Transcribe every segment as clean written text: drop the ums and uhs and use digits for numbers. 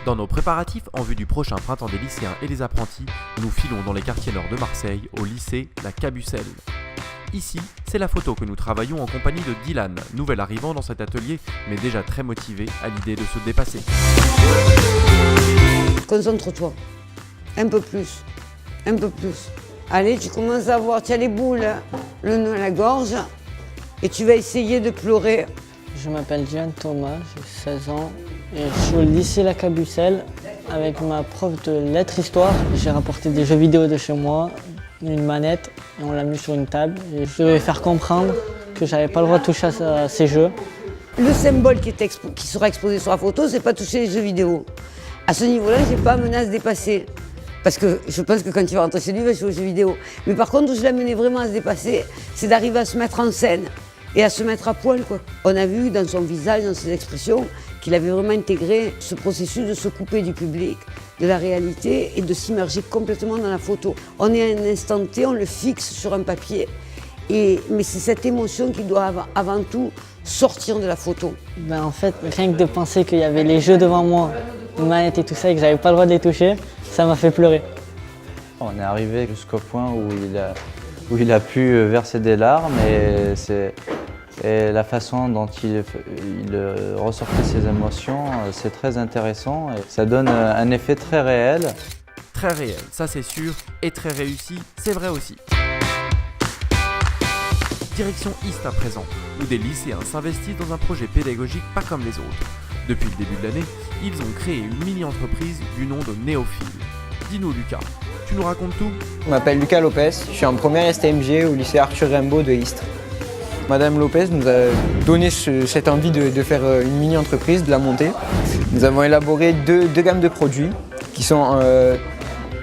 Dans nos préparatifs en vue du prochain printemps des lycéens et des apprentis, nous filons dans les quartiers nord de Marseille, au lycée La Cabucelle. Ici, c'est la photo que nous travaillons en compagnie de Dylan, nouvel arrivant dans cet atelier, mais déjà très motivé à l'idée de se dépasser. Concentre-toi, un peu plus. Allez, tu commences à voir, tu as les boules, le nœud à la gorge, et tu vas essayer de pleurer. Je m'appelle Dylan Thomas, j'ai 16 ans, et je suis au lycée La Cabucelle avec ma prof de lettres-histoire. J'ai rapporté des jeux vidéo de chez moi, une manette, et on l'a mis sur une table. Et je devais faire comprendre que j'avais pas le droit de toucher à ces jeux. Le symbole qui sera exposé sur la photo, c'est pas toucher les jeux vidéo. À ce niveau-là, j'ai pas menace de dépasser. Parce que je pense que quand il va rentrer chez lui, il va jouer aux jeux vidéo. Mais par contre, où je l'amenais vraiment à se dépasser, c'est d'arriver à se mettre en scène et à se mettre à poil, quoi. On a vu dans son visage, dans ses expressions, qu'il avait vraiment intégré ce processus de se couper du public, de la réalité et de s'immerger complètement dans la photo. On est à un instant T, on le fixe sur un papier, mais c'est cette émotion qui doit avant tout sortir de la photo. En fait, rien que de penser qu'il y avait les jeux devant moi, une manette et tout ça, et que j'avais pas le droit de les toucher, ça m'a fait pleurer. On est arrivé jusqu'au point où il a pu verser des larmes et la façon dont il ressortait ses émotions, c'est très intéressant et ça donne un effet très réel. Très réel, ça c'est sûr, et très réussi, c'est vrai aussi. Direction Ist à présent, où des lycéens s'investissent dans un projet pédagogique pas comme les autres. Depuis le début de l'année, ils ont créé une mini-entreprise du nom de Néophile. Dis-nous Lucas, tu nous racontes tout ? Je m'appelle Lucas Lopez, je suis en première STMG au lycée Arthur Rimbaud de Istres. Madame Lopez nous a donné cette envie de faire une mini-entreprise, de la monter. Nous avons élaboré deux gammes de produits qui sont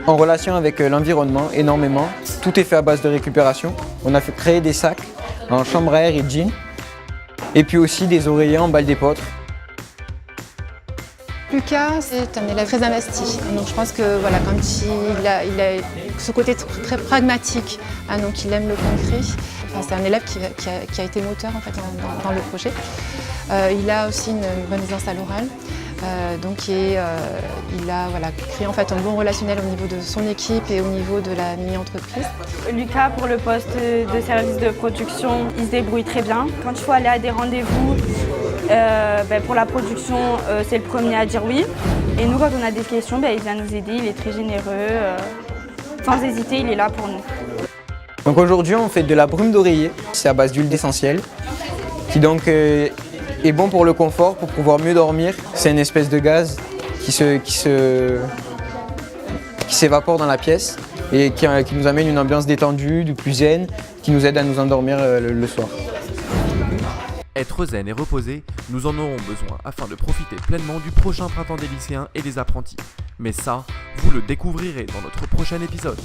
en relation avec l'environnement énormément. Tout est fait à base de récupération. On a créé des sacs en chambre à air et jean, et puis aussi des oreillers en balle d'épeautre. Lucas, c'est un élève très investi. Donc je pense que voilà, quand il a ce côté très pragmatique, donc il aime le concret. C'est un élève qui a été moteur en fait, dans le projet. Il a aussi une bonne aisance à l'oral. Il a créé en fait, un bon relationnel au niveau de son équipe et au niveau de la mini-entreprise. Lucas, pour le poste de service de production, il se débrouille très bien. Quand il faut aller à des rendez-vous, pour la production, c'est le premier à dire oui. Et nous, quand on a des questions, il vient nous aider, il est très généreux. Sans hésiter, il est là pour nous. Donc aujourd'hui, on fait de la brume d'oreiller. C'est à base d'huile d'essentiel, qui donc est bon pour le confort, pour pouvoir mieux dormir. C'est une espèce de gaz qui s'évapore dans la pièce et qui nous amène une ambiance détendue, du plus zen, qui nous aide à nous endormir le soir. Être zen et reposé, nous en aurons besoin afin de profiter pleinement du prochain printemps des lycéens et des apprentis. Mais ça, vous le découvrirez dans notre prochain épisode.